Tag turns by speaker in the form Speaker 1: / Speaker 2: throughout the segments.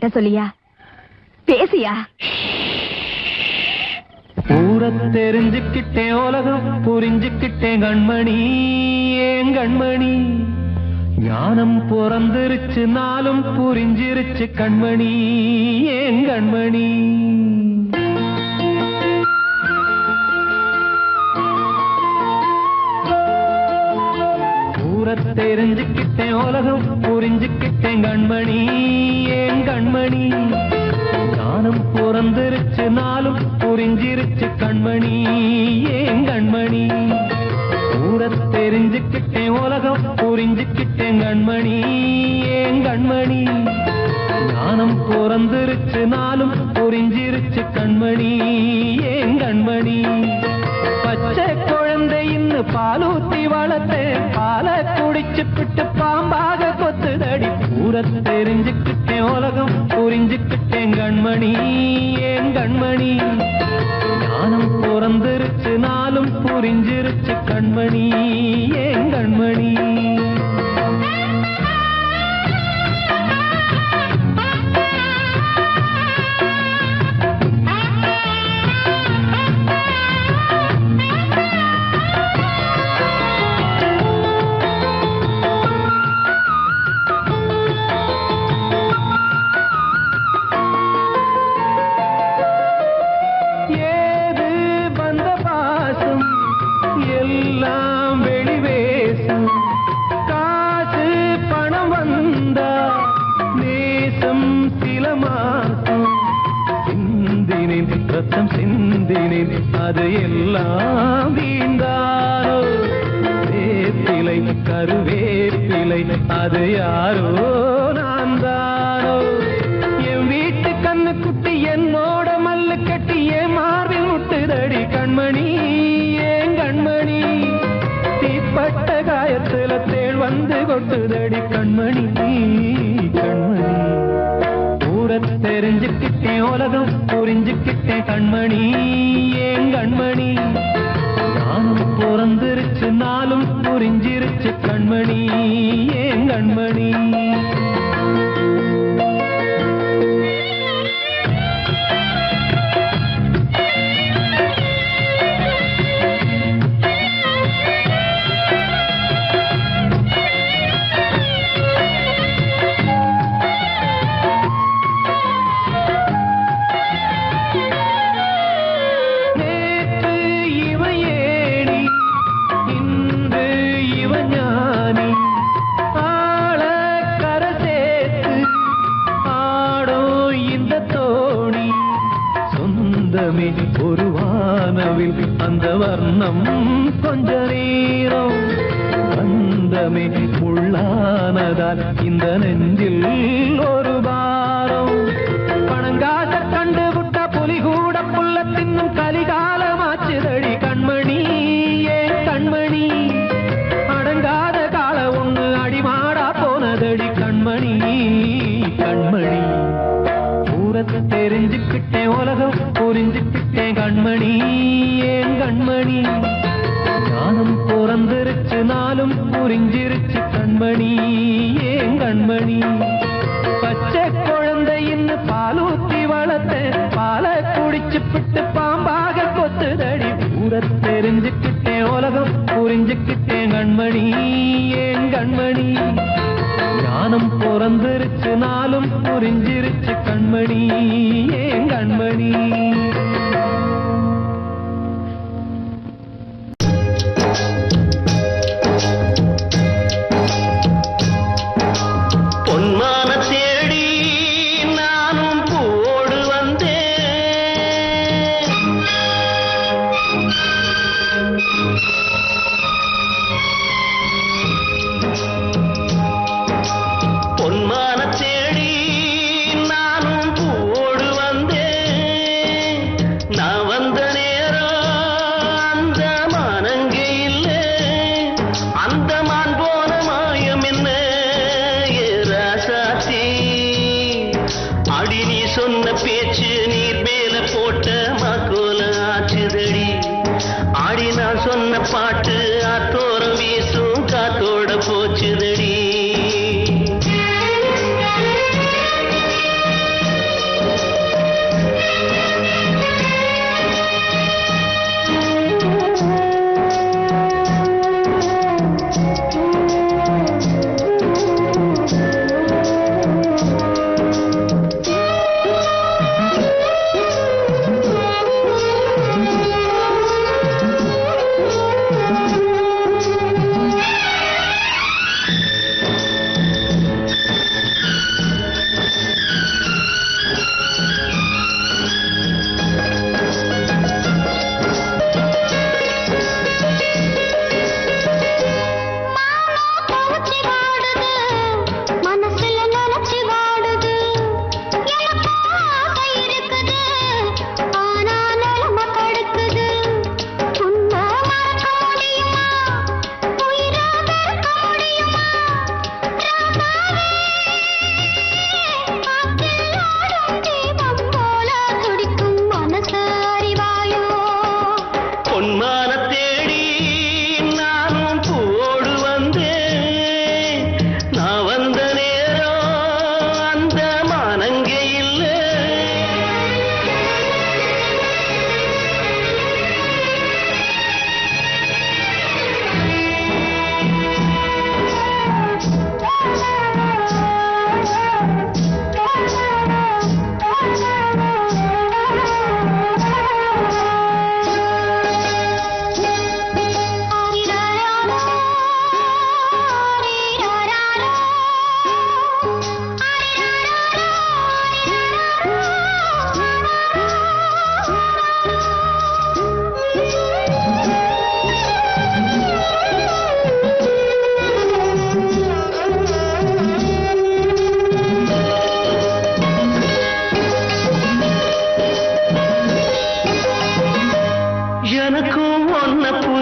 Speaker 1: என்கிட்ட சொல்லியா? பேசியா?
Speaker 2: ஊரை தெரிஞ்சுக்கிட்டேன், உலகம் புரிஞ்சுக்கிட்டேன் கண்மணி, ஏன் கண்மணி. ஞானம் பிறந்திருச்சு, நாளும் புரிஞ்சிருச்சு கண்மணி, ஏன் கண்மணி. ஊரை தெரிஞ்சுக்கிட்டேன், உலகம் புரிஞ்சுக்கிட்டேன் கண்மணி, ஏன் கண்மணி. ஞானம் பிறந்திருச்சு, நாளும் புரிஞ்சிருச்சு கண்மணி, ஏன் கண்மணி. ஊரை தெரிஞ்சுக்கிட்டேன், உலகம் புரிஞ்சுக்கிட்டேன் கண்மணி, ஏன் கண்மணி. ஞானம் பிறந்திருச்சு, நாளும் புரிஞ்சிருச்சு கண்மணி, ஏன் கண்மணி. பச்சை குழந்தை இன்னும் பாலூத்தி வளர்த்தேன், பாலை குடிச்சு பிட்டு பாம்பாக கொத்துதடி. ஊரை தெரிஞ்சுக்கிட்டேன், உலகம் புரிஞ்சுக்கிட்டேன் கண்மணி, ஏன் கண்மணி. ஞானம் பிறந்திருச்சு, நாளும் புரிஞ்சிருச்சு கண்மணி, ஏன் கண்மணி. ரத்தம் சிந்தினேன், அது எல்லாம் வீண்டாரோ. வேப்பிலை கருவேப்பிலை, அது யாரோ நான் தானோ. என் வீட்டு கண்ணு குட்டி என்னோட மல்லு கட்டி என் மார்பில் முட்டுதடி கண்மணி, ஏன் கண்மணி. தீப்பட்ட காயத்துல தேள் வந்து கொட்டுதடி கண்மணி, கண்மணி. ஊரை தெரிஞ்சுக்கிட்டேன், உலகம் புரிஞ்சுக்கிட்டேன் கண்மணி, ஏன் கண்மணி. ஞானம் பிறந்திருச்சு, நாளும் புரிஞ்சிருச்சு கண்மணி, ஏன் கண்மணி. ஒரு வானவில் அந்த வர்ணம் கொஞ்ச நேரம் வந்தமே உள்ளானதால் இந்த நெஞ்சில் ஒரு பாரம். பணங்காச கண்டு விட்ட புலி கூட புல்ல தின்னும் கலிகாலமாச்சுதடி கண்மணி, ஏன் கண்மணி. அடங்காத கால ஒண்ணு அடிமாடா போனதடி கண்மணி, கண்மணி. ஊரை தெரிஞ்சுக்கிட்டேன், உலகம் புரிஞ்சுக்கிட்டேன் கண்மணி, ஏன் கண்மணி. ஞானம் பிறந்திருச்சு, நாளும் புரிஞ்சிருச்சு கண்மணி, ஏன் கண்மணி. பச்சை குழந்தை இன்னும் பாலூத்தி வளர்த்தேன், பாலை குடிச்சு பிட்டு பாம்பாக கொத்துதடி. ஊரை தெரிஞ்சுக்கிட்டேன், உலகம் புரிஞ்சுக்கிட்டேன் கண்மணி, ஏன் கண்மணி. ஞானம் பிறந்திருச்சு, நாளும் புரிஞ்சிருச்சு கண்மணி, ஏன் கண்மணி.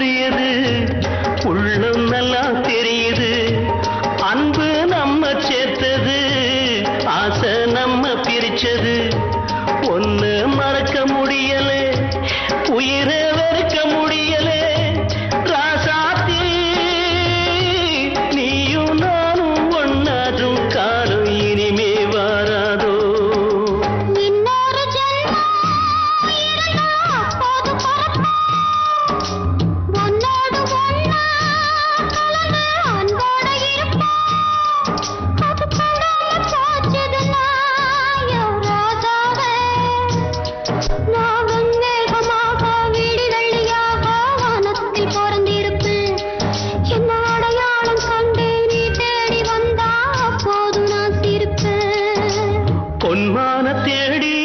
Speaker 3: புரியுது, உள்ளம் நல்லா தெரியுது. அன்பு நம்ம சேர்த்தது, ஆசை நம்ம பிரிச்சது. ஒன்னு மறக்க முடியலே, உயிரை வெறுக்க முடியலே. ராசாத்தி நீயும் நானும் ஒன்னாதும் காலம் இனிமே வாராதோ.
Speaker 4: இன்னொரு ஜென்மம் இருந்தா அப்போது பிறப்போம். உன்னோடு ஒன்னா கலந்து அன்போட இருப்போம். அது படாம போச்சதுன்னா என் ராஜாவே. நான் வெண்மேகமாக வீடு வெள்ளியாக வானத்தில் பிறந்திருப்பேன். என்ன அடையாளம் கண்டு நீ தேடி வந்தா அப்போது நான் சிரிப்பேன்.
Speaker 3: பொன்மான தேடி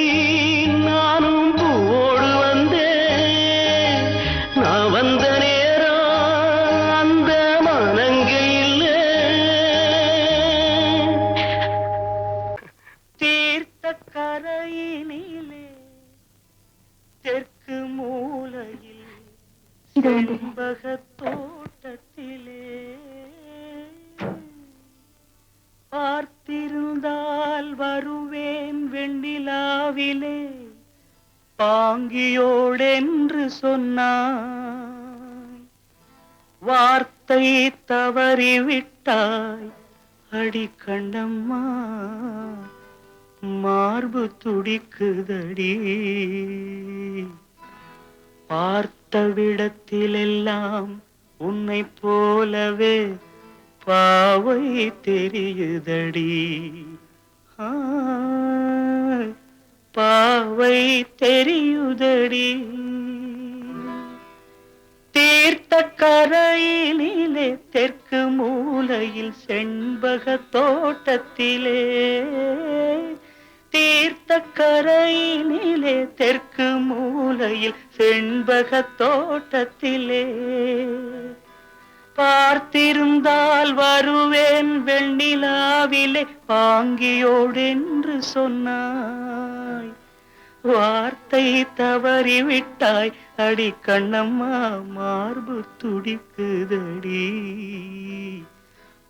Speaker 3: நானும் பூவோடு வந்தேன். நான் வந்த நேரம் அந்த மனங்க இல்லை. தீர்த்த கரையினிலே தெற்கு மூலையில்
Speaker 1: இது வந்து.
Speaker 3: செண்பக தோட்டத்திலே பார்த்திருந்தால் வருவேன் வெண்ணிலாவிலே. பாங்கியோடென்று சொன்னாய், வார்த்தை தவறிவிட்டாய். அடி கண்ணம்மா மார்பு துடிக்குதடி. பார்த்த விடத்திலெல்லாம் உன்னை போலவே பாவை தெரியுதடி. ஆ, பாவை தெரியுதடி. தீர்த்த கரையினிலே தெற்கு மூலையில் செண்பக தோட்டத்திலே. தீர்த்த கரையினிலே தெற்கு மூலையில் செண்பக தோட்டத்திலே பார்த்திருந்தால் வருவேன் வெண்ணிலாவிலே. பாங்கியோடென்று சொன்னாய், வார்த்தை தவறிவிட்டாய். அடி கண்ணம்மா மார்பு துடிக்குதடி.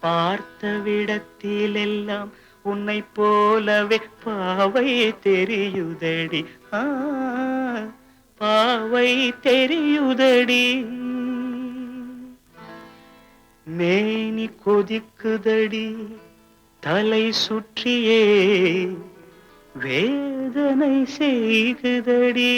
Speaker 3: பார்த்த விடத்திலெல்லாம் உன்னை போலவே பாவை தெரியுதடி. ஆ, பாவை தெரியுதடி. மேனி கொதிக்குதடி, தலை சுற்றியே வேதனை செய்குதடி.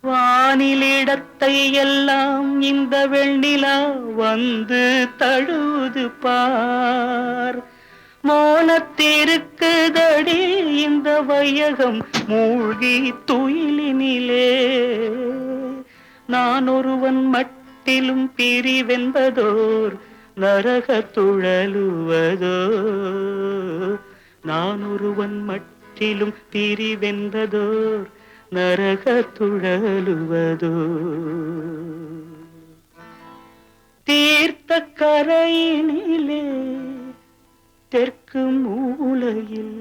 Speaker 3: வானிலிடத்தை எல்லாம் இந்த வெண்ணிலா வந்து தழுவுது பார். மோனத்திருக்குதடி இந்த வையகம் மூழ்கி துயிலினிலே. நான் ஒருவன் மட்டிலும் பிரிவென்பதோர் நரக துழலுவதோ. நான் ஒருவன் மட்டிலும் பிரிவென்பதோர் நரக துழலுவதோ. தீர்த்த கரையினிலே தெற்கு மூலையில்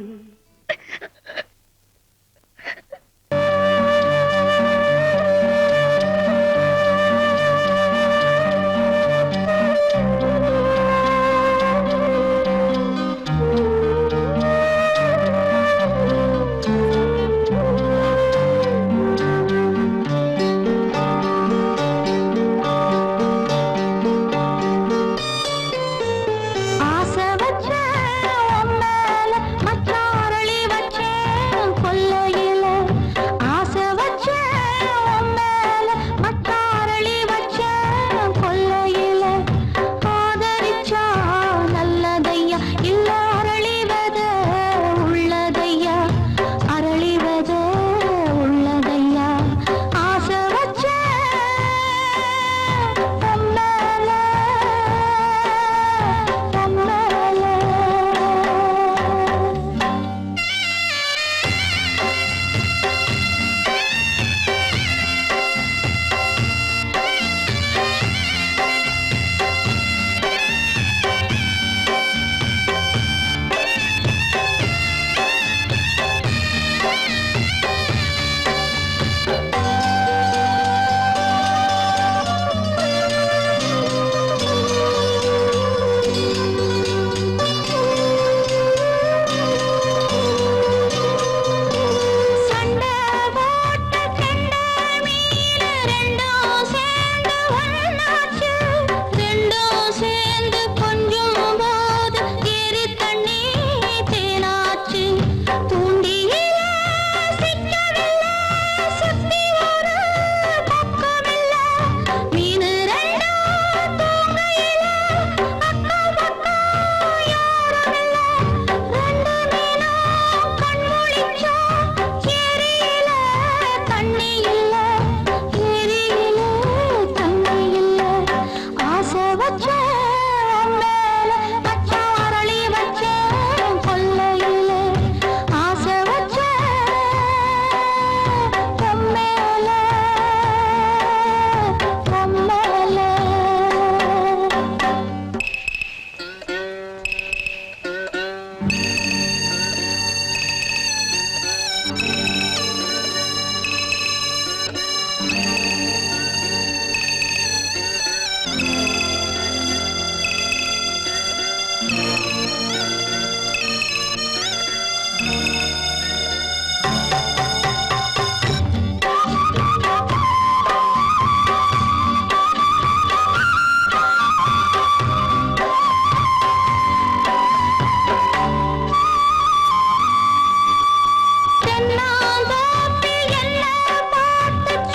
Speaker 4: ஆசை வச்ச உன் மேல மச்சான்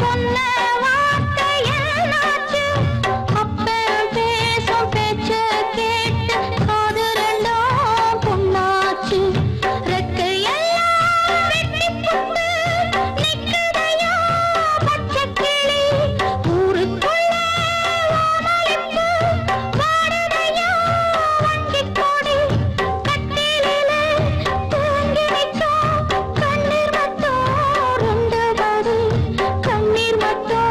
Speaker 4: சொன்ன வார்த்தை என்னாச்சு அப்ப பேசும் பேச்ச கேட்டு காது ரெண்டும் புண்ணாச்சு ரெக்கையெல்லாம் வெட்டி புட்டு நிக்குதையா பச்சை கிளி ஊருக்குள்ள ஓமளிப்பு வாடுதையா வண்டிக் கொடி கட்டிலிலே தூங்கி நிற்கும் கண்ணீர் மட்டும் ரெண்டு படி கண்ணீர் மட்டும்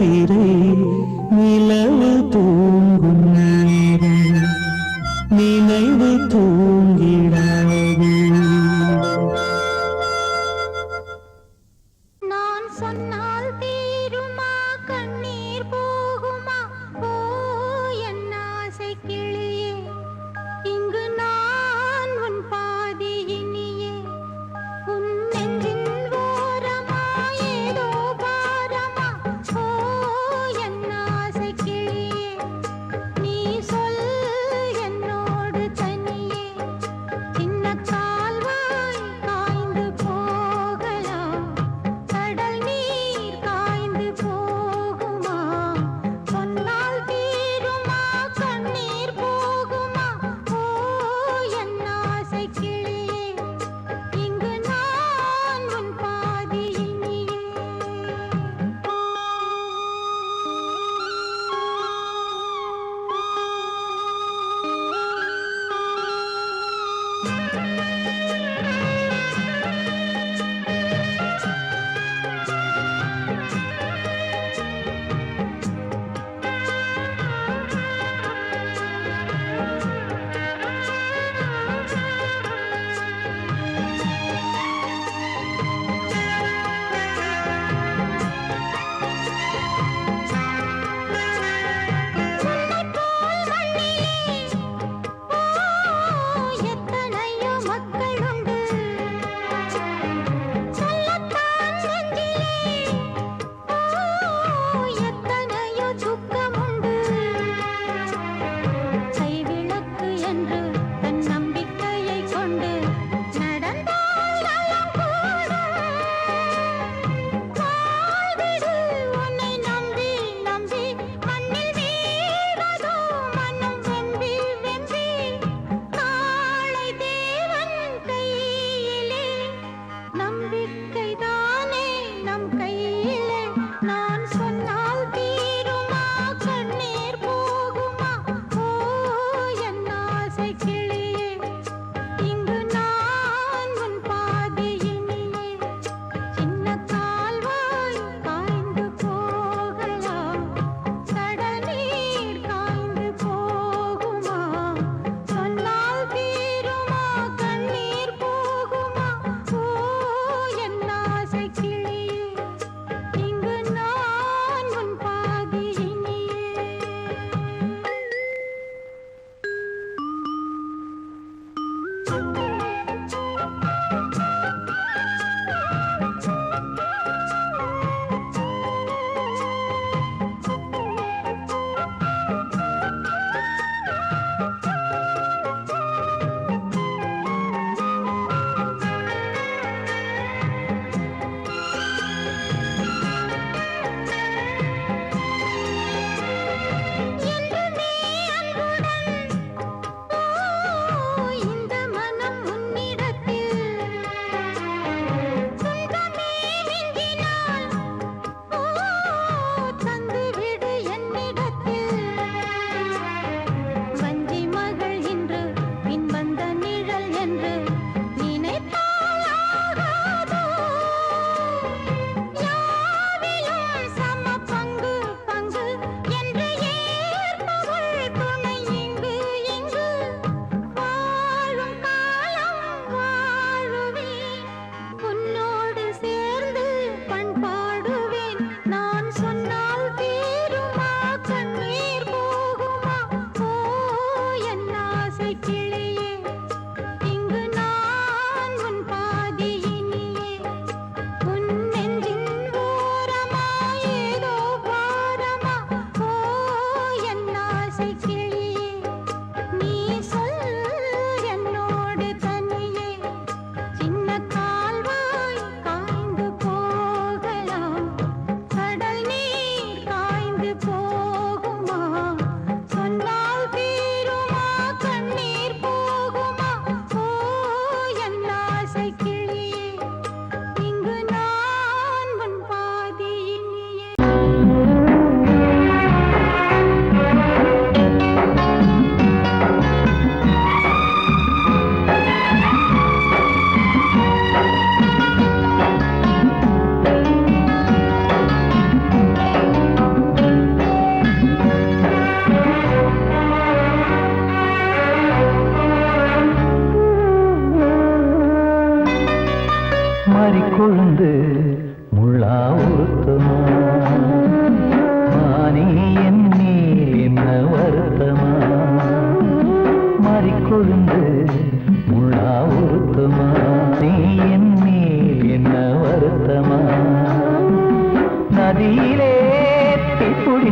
Speaker 3: திரை நிலவு தூங்கும் நேரம் நினைவு தூங்கிடாது.
Speaker 4: நான் சொன்னால் தீருமா கண்ணீர் போகுமா ஓ என் ஆசை கிளியே இங்கு நான் உன் பாதி இனியே உன் நெஞ்சின் ஓரமா ஏதோ பாரமா ஓ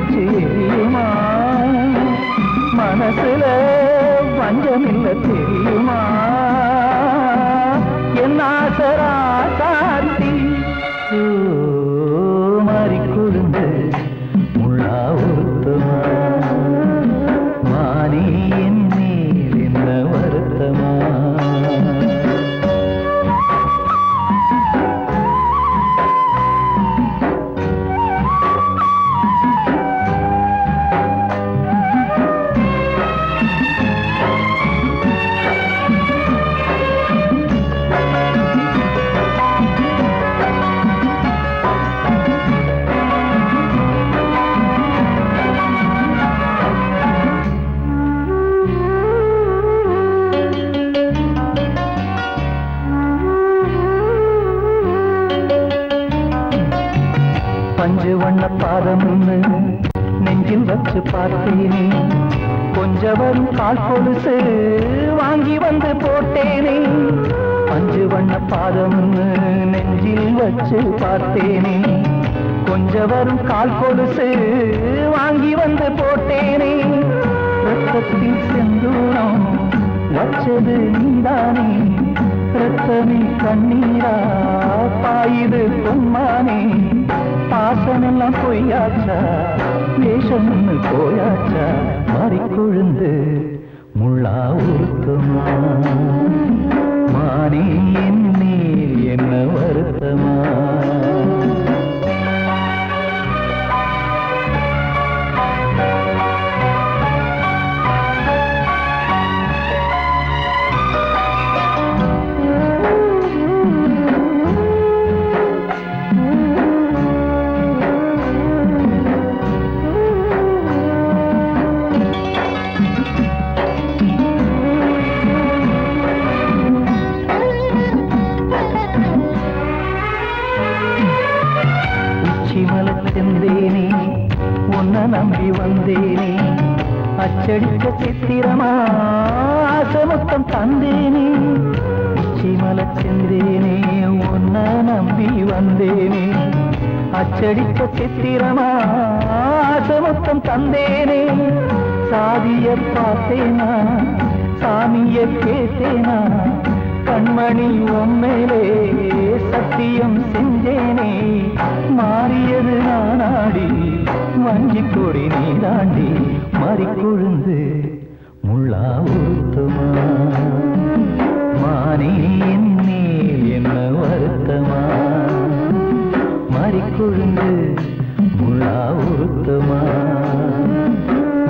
Speaker 2: பிடிச்சு எரியுமா மனசுல வஞ்சமில்ல தெரியுமா என் ஆசரா காட்டி மாறி கொழுந்து முள்ளா ஒருத்தமா மாறி என் மேல் என்ன வருத்தமா பஞ்சு வண்ண பாதம்னு நெஞ்சில் வச்சு பார்த்தேனே கொஞ்சம் வரும் கால் கொலுசு வாங்கி வந்து போட்டேனே பஞ்சு வண்ண பாதம்னு நெஞ்சில் வச்சு பார்த்தேனே கொஞ்சம் வரும் கால் கொலுசு வாங்கி வந்து போட்டேனே ரத்தத்தில் செந்தூரம் வச்சது நீதானே ரத்தமே கண்ணீரா பாயுது பொன்மானே பாசமெல்லாம் பொய்யாச்சா வேஷம்னு போயாச்சா மாறி கொழுந்து முள்ளா உருத்தமா மானே என் மேல் என்ன வருத்தமா செந்தேனே உன்னை நம்பி வந்தேனே அச்சடிக்க சித்திரமா ஆசமொத்தம் தந்தேனே உச்சிமல செந்தேனே உன்னை நம்பி வந்தேனே அச்சடிக்க சித்திரமா ஆசமொத்தம் தந்தேனே சாதிய பார்த்தேனா சாமிய கேட்டேனா கண்மணி உம்மேலே சத்தியம் செஞ்சேனே மாறியது நானாடி வஞ்சி கொடி நீதாண்டி மாறி கொழுந்து முள்ளா உருத்தமா மானே என் மேல் என்ன வருத்தமா மாறி கொழுந்து முள்ளா உருத்தமா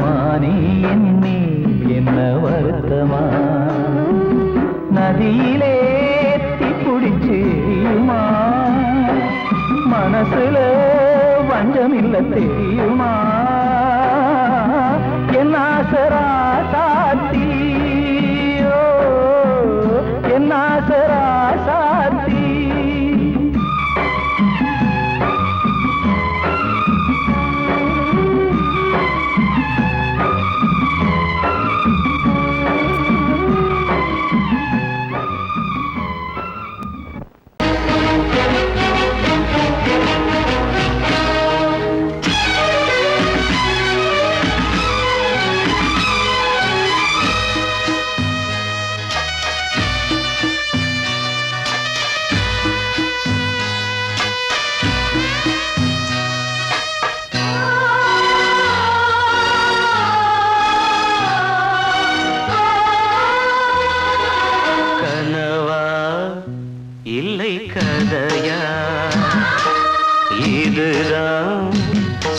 Speaker 2: மானே என் மேல் என்ன வருத்தமா நதியிலே பிடிச்சு எரியுமா மனசுல வஞ்சமில்ல தெரியுமா என் ஆசரா சாத்தி என் ஆசரா சாத்தி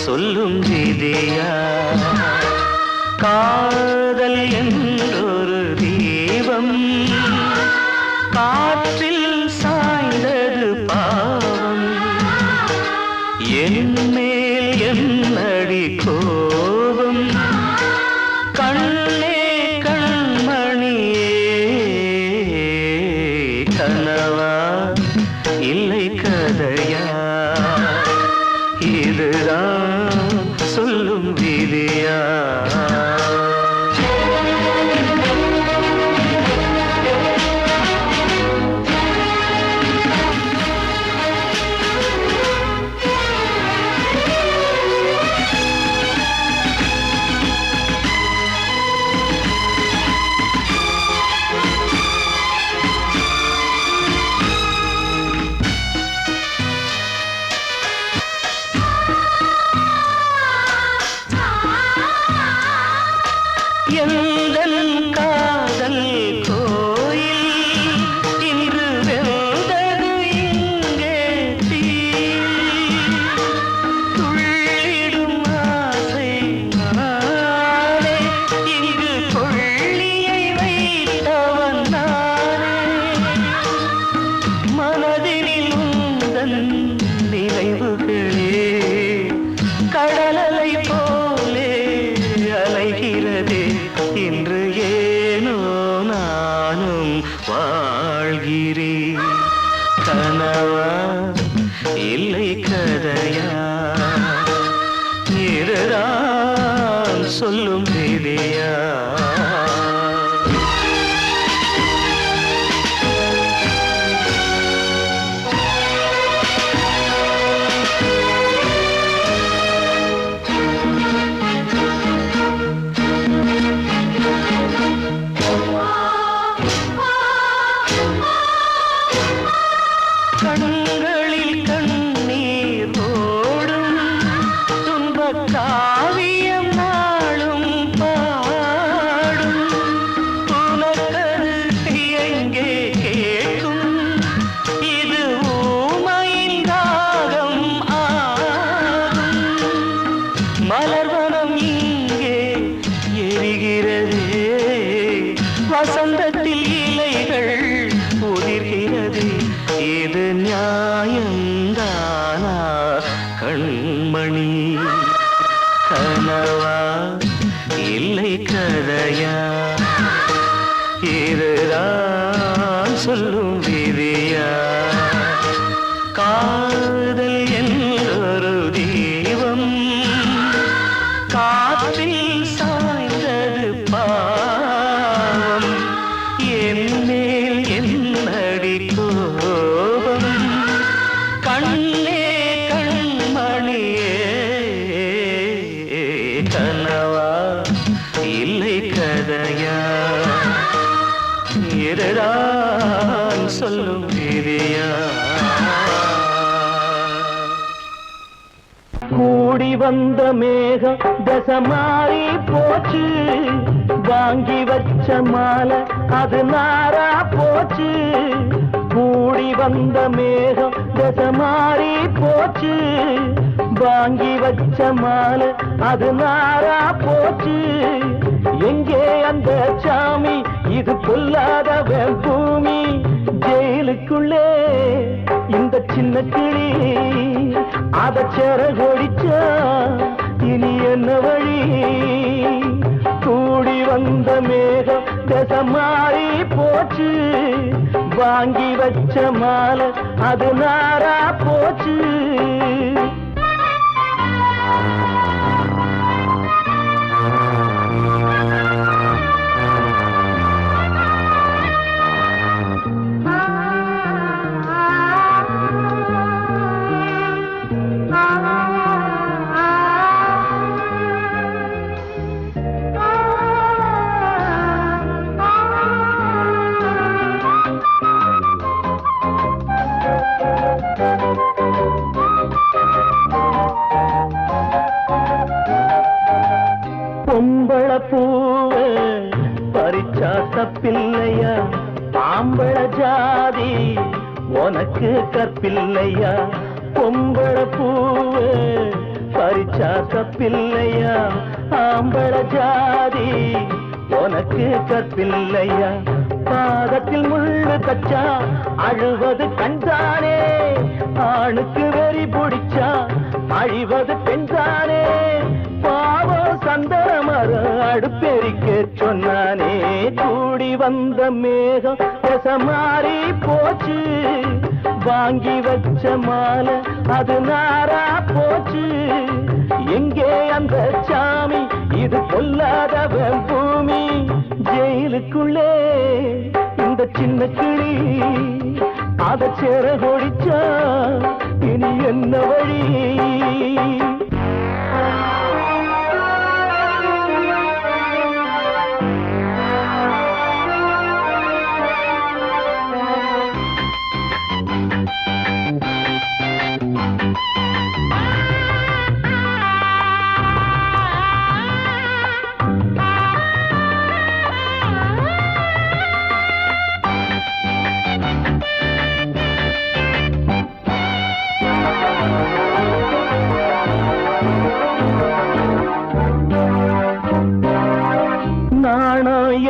Speaker 2: சொல்லும் விதியா காதல் என்றொரு தீபம் காற்றில் சாய்ந்தது பாவம் என் மேல் என்னடி கோபம் கண்ணே கண்மணியே கனவா இல்லை கதையா இதுதான் சொல்லும் விதியா சொல்லும் விதியா கண்களில் கண்ணீர் ஓடும் துன்பக் காவியம் நாளும் பாடும் புலக்கரு எங்கே கேட்கும் இது ஊமையின் ராகம் ஆகும் மலர்வனம் இங்கே எரிகிறதே வசந்தத்தில் இலைகள் உதிர்கிறது இது நியாயந்தானா கண்மணி கனவா இல்லை கதையா இதுதான் சொல்லும் விதியா காதல் என்றொரு தீபம் காற்றில் சாய்ந்தது பாவம் என் மேல் என்னடி கோபம் கண்ணே கண்மணியே கனவா இல்லை கதையா இதுதான் சொல்லும் விதியா கூடி வந்த மேகம் தசமாறி போச்சு வாங்கி வச்ச மாலை அது நாரா போச்சு கூடி வந்த மேகம் தசமாறி போச்சு வாங்கி வச்ச மாலை அது நாரா போச்சு எங்கே அந்த சாமி இது பொல்லாதவன் பூமி ஜெயிலுக்குள்ளே இந்த சின்ன கிளி அத செரகொடிச்சா இனி என்ன வழி கூடி வந்த மேகம் தசமாறி போச்சு வாங்கி வச்ச மாலை அது நாரா போச்சு பொம்பள பூவ பறிச்சா தப்பில்லையா ஆம்பள ஜாதி உனக்கு கற்பில்லையா பொம்பள பூவ பறிச்சா தப்பில்லையா ஆம்பள ஜாதி உனக்கு கற்பில்லையா பாதத்தில் முள்ளு தச்சா அழுவது கண்தானே ஆணுக்கு வெறி பிடிச்சா அழிவது பெண்தானே பாவம் சந்தன மரம் அடுப்பெரிக்க சொன்னானே கூடி வந்த மேகம் தசமாறி போச்சு வாங்கி வச்ச மாலை அது நாரா போச்சு எங்கே அந்த சாமி இது பொல்லாதவன் பூமி ஜெயிலுக்குள்ளே இந்த சின்ன கிளி அத செரகொடிச்சா இனி என்ன வழி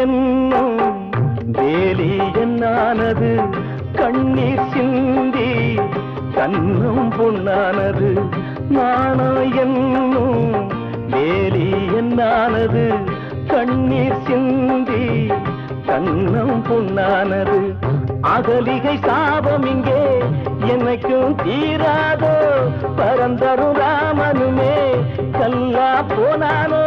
Speaker 2: என்னும் வேலி என்னானது கண்ணீர் சிந்தி கண்ணும் பொன்னானது நாணம் என்னும் வேலி என்னானது கண்ணீர் சிந்தி கண்ணும் பொன்னானது அகலிகை சாபம் இங்கே என்னைக்கும் தீராதோ பரந்தரும் ராமனுமே கல்லா போனானோ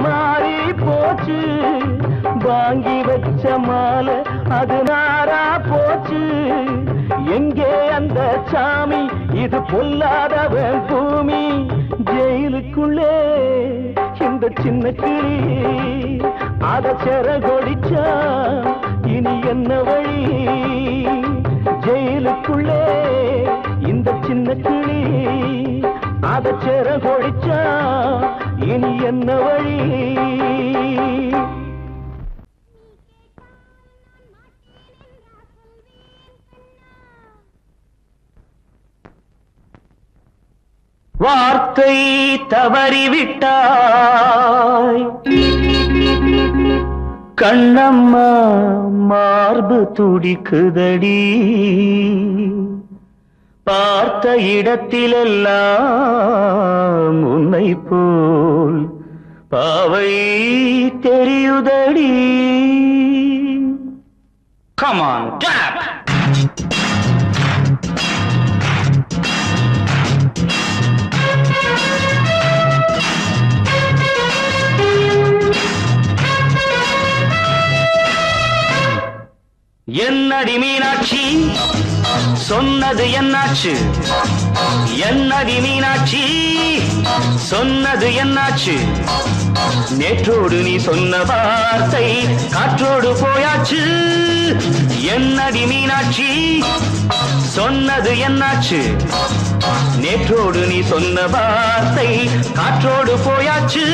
Speaker 2: மாறி போச்சு, வாங்கி வச்ச மாலை அது நாரா போச்சு. எங்கே அந்த சாமி, இது பொல்லாதவன் பூமி. ஜெயிலுக்குள்ளே இந்த சின்ன கிளி அத செரகொடிச்சா இனி என்ன வழி? ஜெயிலுக்குள்ளே இந்த சின்ன கிளி அத செரகொடிச்சா இனி என்ன வழி? வார்த்தை தவறிவிட்டாய் கண்ணம்மா, மார்பு துடிக்குதடி. பார்த்த இடத்திலெல்லாம் உன்னை போல் பாவை தெரியுதடி. Come on, tap! என்னடி மீனாட்சி, சொன்னது என்னாச்சு? என்னடி மீனாட்சி, சொன்னது என்னாச்சு? நேற்றோடு நீ சொன்ன வார்த்தை காற்றோடு போயாச்சு. என்னடி மீனாட்சி, சொன்னது என்னாச்சு? நேற்றோடு நீ சொன்ன வார்த்தை காற்றோடு போயாச்சு.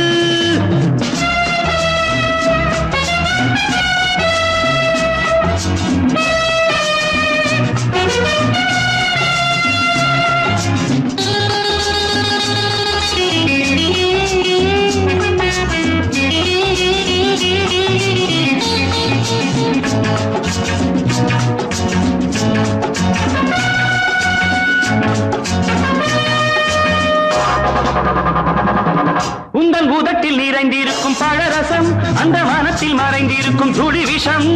Speaker 2: உந்தன் பூதத்தில் நிறைந்திருக்கும் பழரசம், அந்த மனத்தில் மறைந்திருக்கும் துளி விஷம்.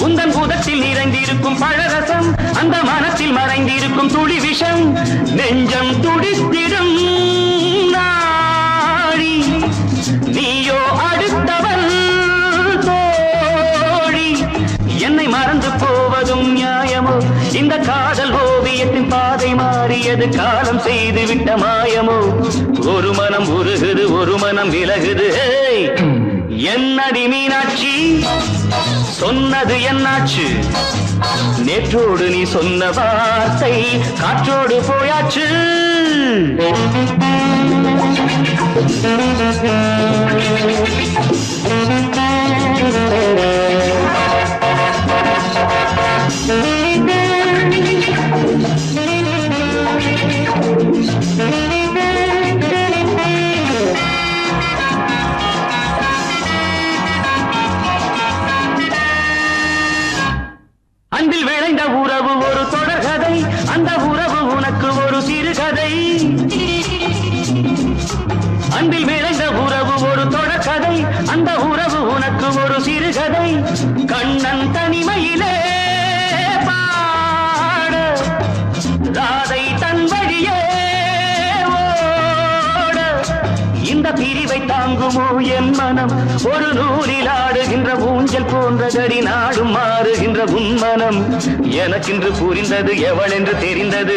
Speaker 2: உந்தன் பூதத்தில் நிறைந்திருக்கும் பழரசம், அந்த மனத்தில் மறைந்திருக்கும் துளி விஷம். நெஞ்சம் துடித்திடும் நாடி, நீயோ அடுத்தவள் தோழி. என்னை மறந்து போவதும் நியாயமோ? இந்த காதல் ஓவியத்தின் பாதை மாறியது, காலம் செய்து விட்ட மாயமோ? ஒரு மனம் உருகுது, ஒரு மனம் விலகுது. என்னடி மீனாட்சி, சொன்னது என்னாச்சு? நேற்றோடு நீ சொன்ன வார்த்தை காற்றோடு போயாச்சு. அன்பில் விளைந்த உறவு ஒரு தொடர்கதை, அந்த உறவு உனக்கு ஒரு சிறுகதை. அன்பில் விளைந்த உறவு ஒரு தொடர்கதை, அந்த உறவு உனக்கு ஒரு சிறுகதை. கண்ணன் தனிமையிலே பாட, ராதை தன் வழியே ஓட. இந்த பிரிவை தாங்குமோ என் மனம்? ஒரு நூலில் ஆடுகின்ற ஊஞ்சல் போன்றதடி நாடும் மாறுகின்ற உன்மனம். எனக்கென்று புரிந்தது எவள் என்று தெரிந்தது.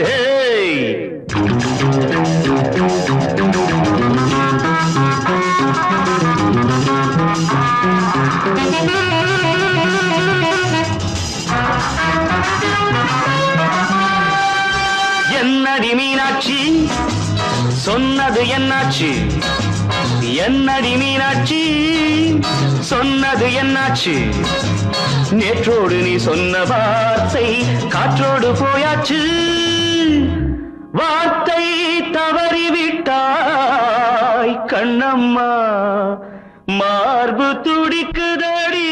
Speaker 2: என்னடி மீனாட்சி, சொன்னது என்னாச்சு? என்னடி மீனாட்சி, சொன்னது என்னாச்சு? நேற்றோடு நீ சொன்ன வார்த்தை காற்றோடு போயாச்சு. வார்த்தை தவறிவிட்டாய் கண்ணம்மா, மார்பு துடிக்குதடி.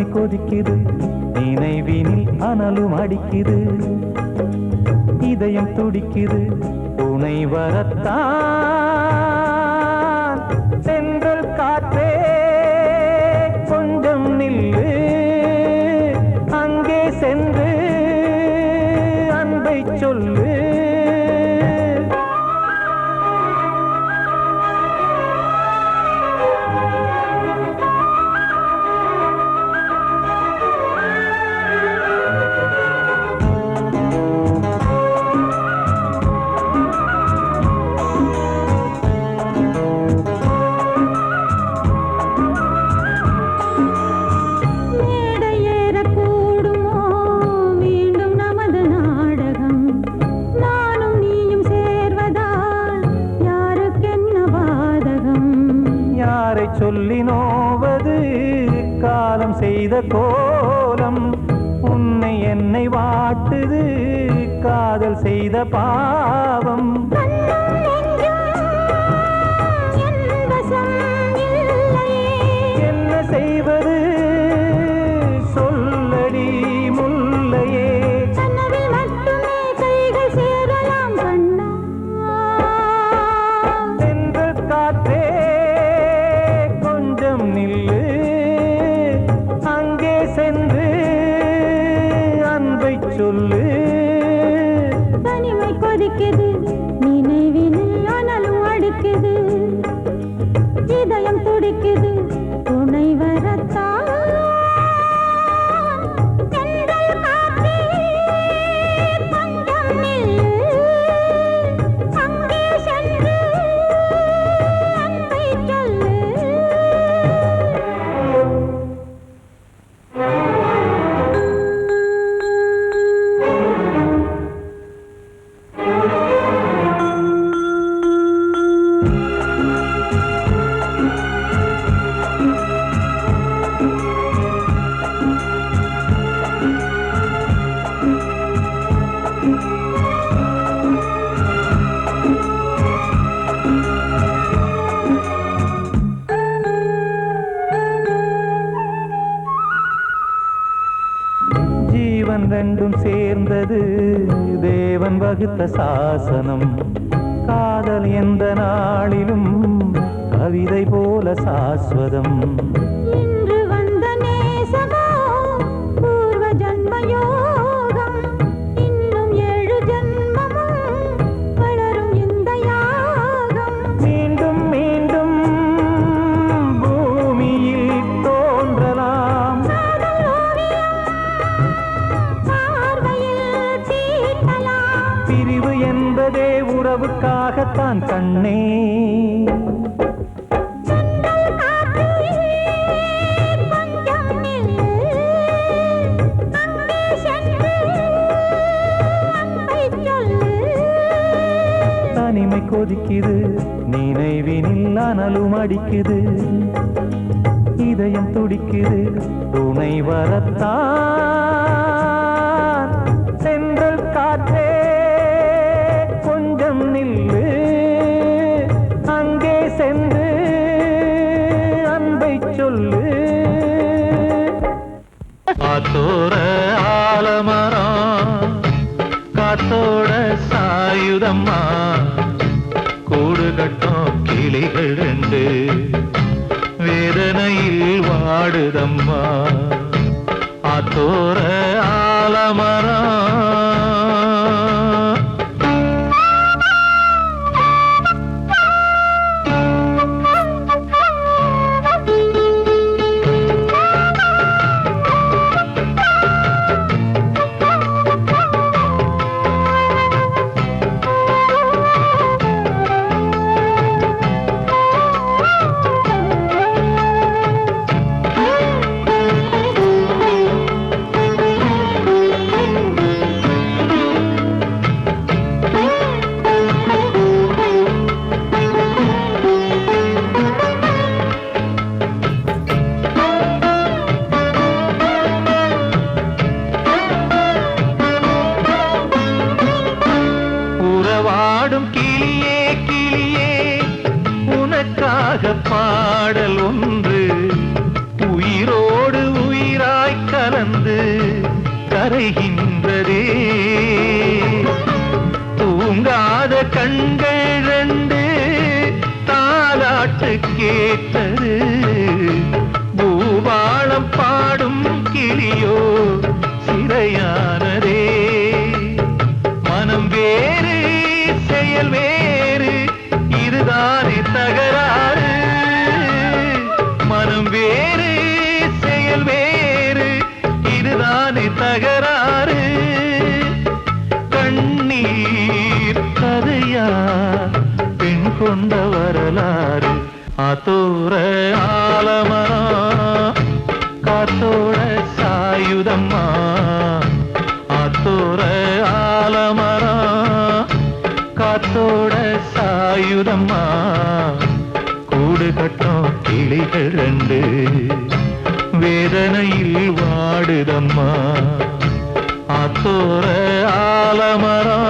Speaker 3: தனிமை கொதிக்குது நினைவினில் அனலும் அடிக்குது இதயம் துடிக்குது துணை வரத்தான் சென்றல் காற்றே கொஞ்சம் நில்லு அங்கே சென்று அன்பை சொல்லு சொல்லி நோவது காலம் செய்த கோலம் உன்னை என்னை வாட்டுது காதல் செய்த பாவம் என்ன செய்வது சொல்லடி முல்லையே சென்றல் காற்றே நில்லு அங்கே சென்று அன்பை சொல்லு
Speaker 4: தனிமை கொதிக்குது நினைவினில் அனலும் அடிக்குது இதயம் துடிக்குது துணை வரத்தான் சென்றல் காற்றே கொஞ்சம் நில்லு அங்கே சென்று அன்பை சொல்லு
Speaker 3: ஜீவன் ரெண்டும் சேர்ந்தது தேவன் வகுத்த சாசனம் காதல் எந்த நாளிலும் கவிதை போல சாஸ்வதம்
Speaker 4: இன்று வந்த நேசமோ பூர்வ ஜன்மயோகம் இன்னும் 7 ஜன்மமும் வளரும் இந்த யாகம்
Speaker 3: மீண்டும் மீண்டும் பூமியில் தோன்றலாம் பிரிவு என்பதே உறவுக்காகத்தான் கண்ணே தனிமை கொதிக்குது நினைவினில் அனலும் அடிக்குது இதயம் துடிக்குது துணை வரத்தான் சென்றல் காற்றே கொஞ்சம் நில்லு அங்கே சென்று அன்பை சொல்லு காத்தோர ஆலமரம் காத்தோட சாயுதம்மா கூடு கட்டும் கிளிகள் 2 வேதனையில் வாடுதம்மா ஆத்தோர ஆலமரம் பாடல் ஒன்று உயிரோடு உயிரா கரைகின்றதே தூங்காத கண்கள் ரெண்டு தாலாட்டு கேட்டது பூபாளம் பாடும் கிளியோ சிறையானதே மனம் வேறு செயல் வேறு இதுதானே தகராறு மனம் வேறு செயல் வேறு இதுதானே தகராறு கண்ணீர் கதையா பெண் கொண்ட வரலாறு ஆத்தோர ஆலமரம் காத்தோட சாயுதம்மா ஆத்தோர ஆலமரம் காத்தோட சாயுதம்மா கூடு கட்டும் கிளிகள் ரெண்டு வேதனையில் வாடுதம்மா ஆத்தோர ஆலமரம்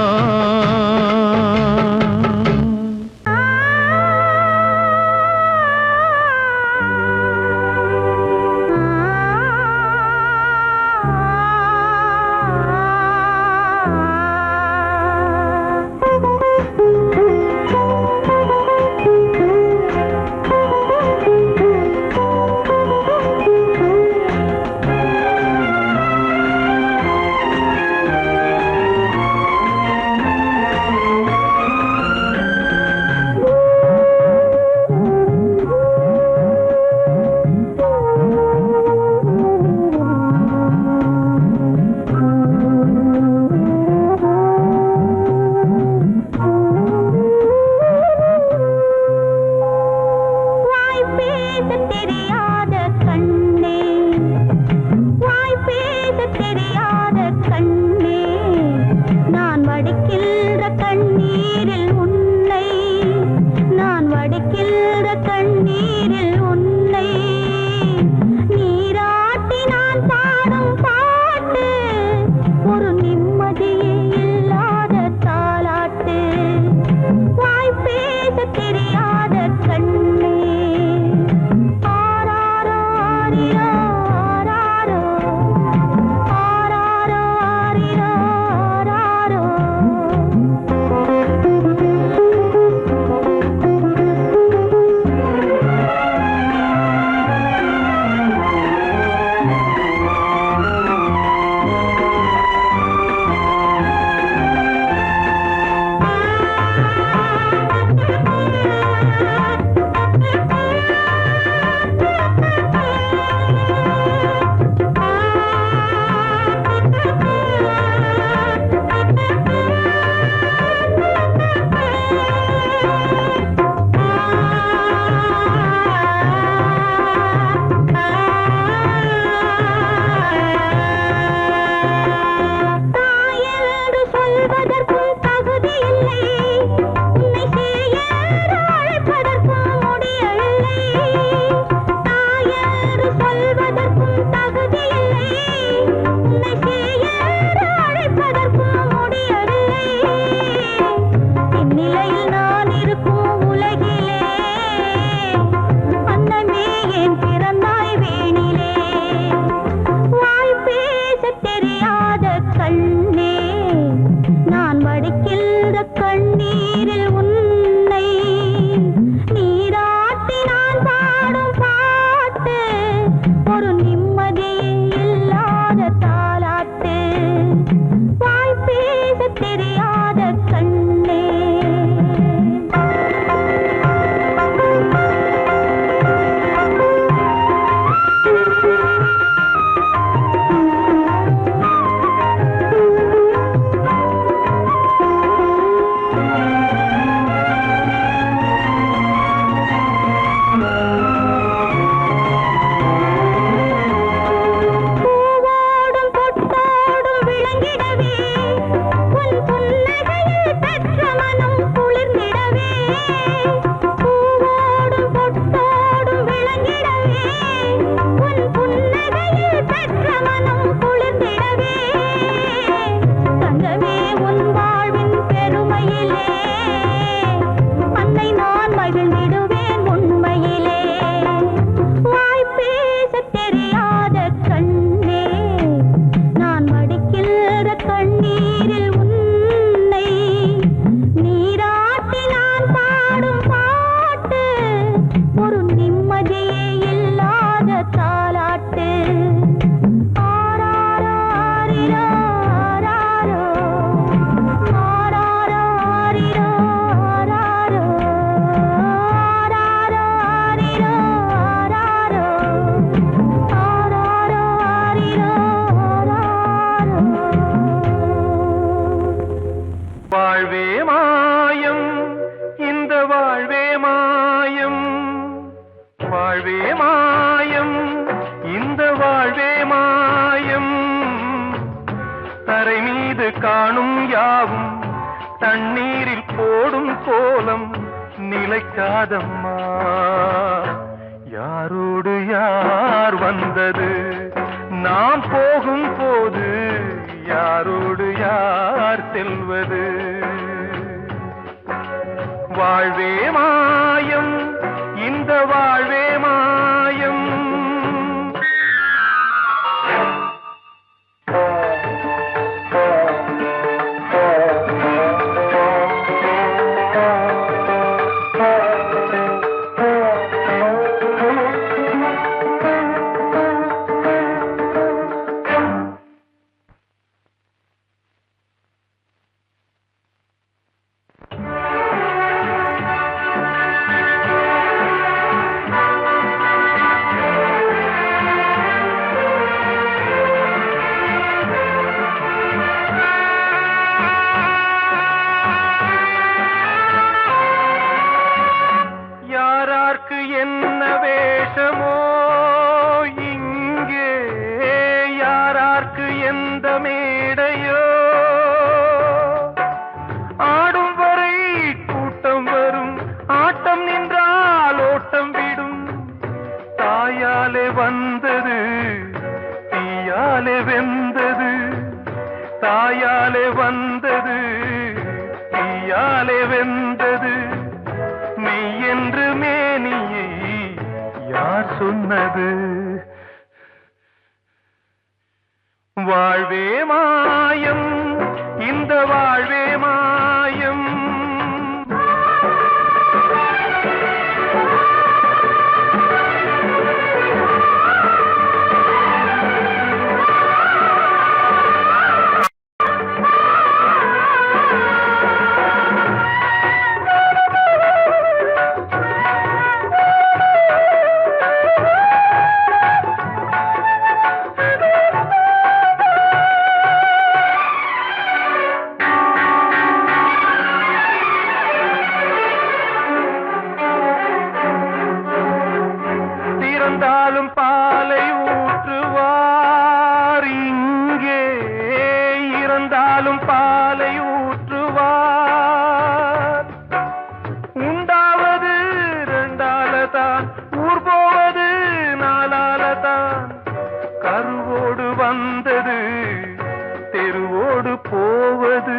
Speaker 3: மாயம் வாழ்வே மாயம் இந்த வாழ்வே மாயம் தரை மீது காணும் யாவும் தண்ணீரில் போடும் கோலம் நிலைக்காதம்மா யாரோடு யார் வந்தது நாம் போகும் போது யாரோடு யார் செல்வது வாழ்வே மாயம் இந்த வாழ்வே மாயம் என்ன வேஷமோ இங்கே யாரார்க்கு எந்த மேடையோ ஆடும் வரை கூட்டம் வரும் ஆட்டம் நின்றால் ஓட்டம் விடும் தாயாலே வந்தது தீயாலே வெந்தது தாயாலே வந்தது தீயாலே வெந்தது மெய்யென்று மேனியை யார் சொன்னது வாழ்வே மாயம் இந்த வாழ்வே மாயம் இறந்தாலும் பாலை ஊற்றுவார் இங்கே இறந்தாலும் பாலை ஊற்றுவார் உண்டாவது ரெண்டாலதான் ஊர் போவது நாலாலதான் கருவோடு வந்தது தெருவோடு போவது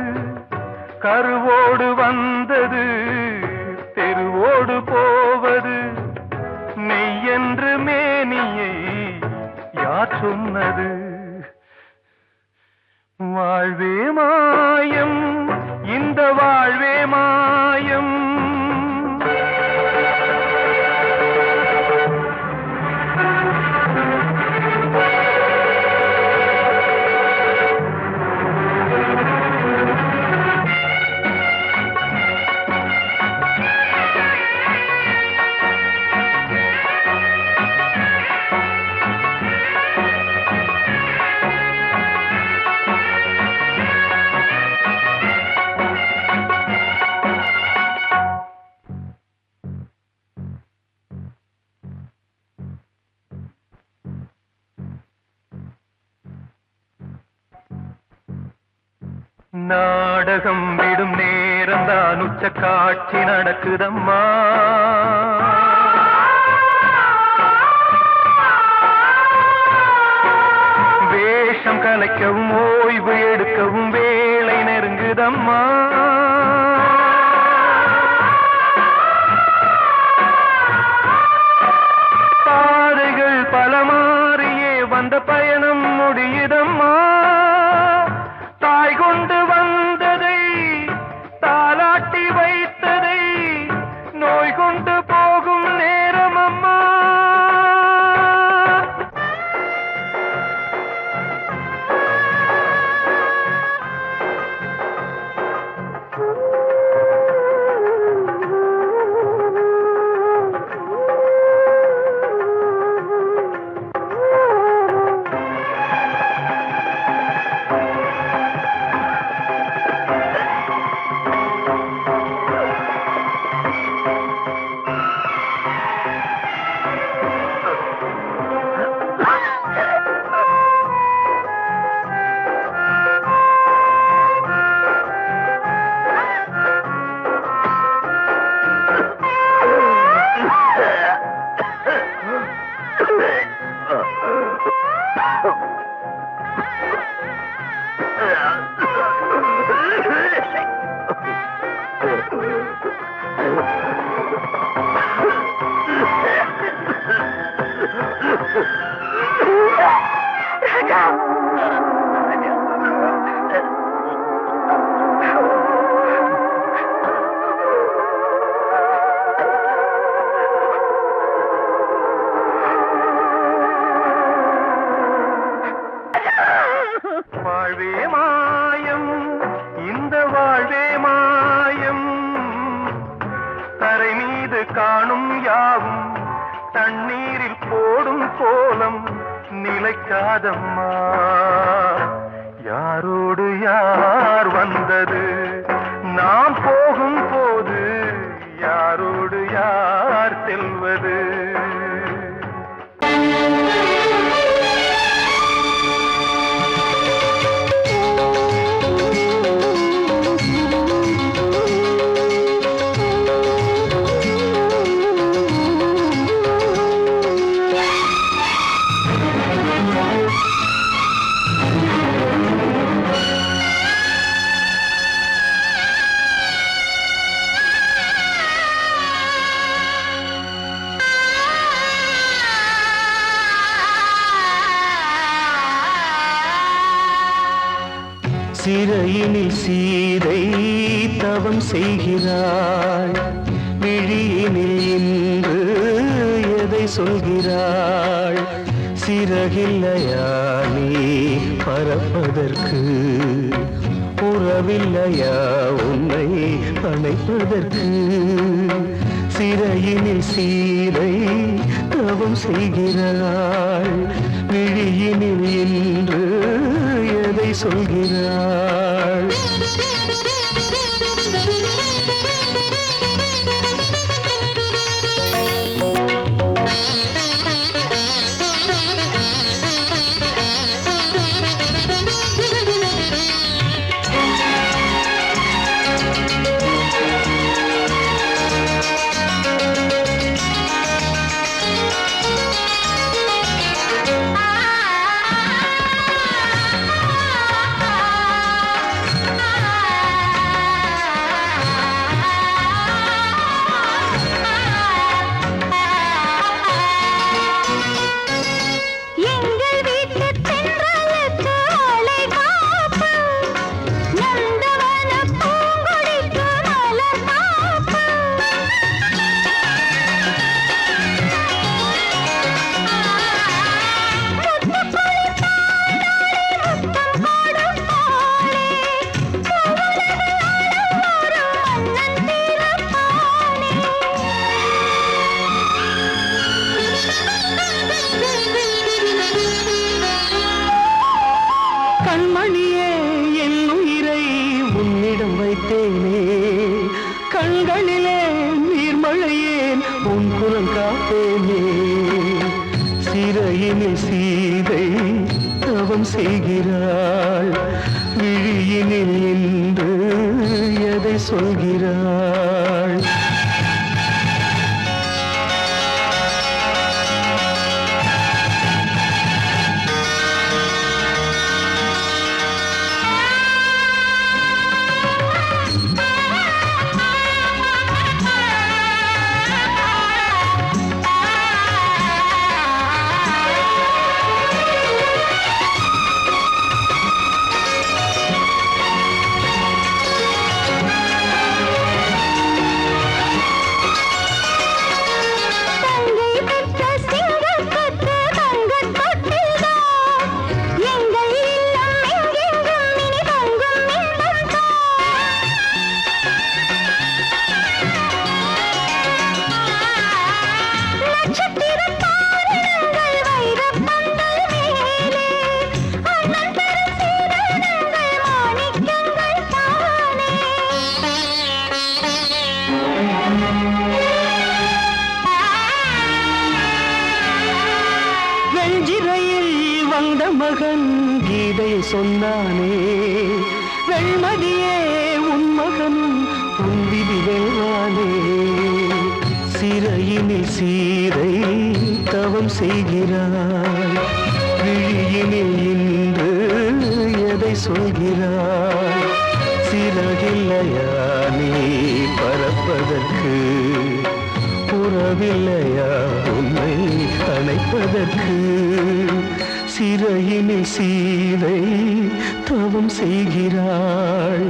Speaker 3: கருவோடு வந்தது தெருவோடு போவது மெய்யென்று மேனியை யார் சொன்னது வாழ்வே மாயம் இந்த வாழ்வே மாயம் நாடகம் விடும் நேரம் தான் உச்ச காட்சி நடக்குதம்மா வேஷம் கலைக்கவும் ஓய்வு எடுக்கவும் வேளை நெருங்குதம்மா பாதைகள் பல மாறியே வந்த பயணம் முடியுதம்மா தாய் கொண்டு வந்ததை தாலாட்டி வைத்ததை நோய் கொண்டு போகும் நேரம் அம்மா இருந்து காணும் யாவும் தண்ணீரில் போடும் கோலம் நிலைக்காதம்மா. யாரோடு யார் வந்தது நாம் போகும் போது, யாரோடு யார் செல்வது?
Speaker 2: சிறையினில் சீதை தவம் செய்கிறாள், விழியினில் இன்று எதை சொல்கிறாள்? சிறகில்லையா நீ பறப்பதற்கு, உறவில்லையா உன்னை அணைப்பதற்கு? சிறையினில் சீதை தவம் செய்கிறாள், விழியினில் இன்று எதை சொல்கிறாள்? கண்மணியே என் உயிரை உன்னிடம் வைத்தேனே, கண்களிலே நீர்மழையேன் உன் குரல் காப்பேனே. சிறையினில் சீதை தவம் செய்கிறாள், விழியினில் இன்று எதை சொல்கிறாள்? வந்த மகன் கீதை சொன்னானே, வெண்மதியே உன் மகனும் உன் விதி வெல்வானே. சிறையினில் சீதை தவம் செய்கிறாள், விழியினில் இன்று எதை சொல்கிறாள்? சிறகில்லையா நீ பறப்பதற்கு, உறவில்லையா உன்னை அணைப்பதற்கு? சிறையினில் சீதை தவம் செய்கிறாள்.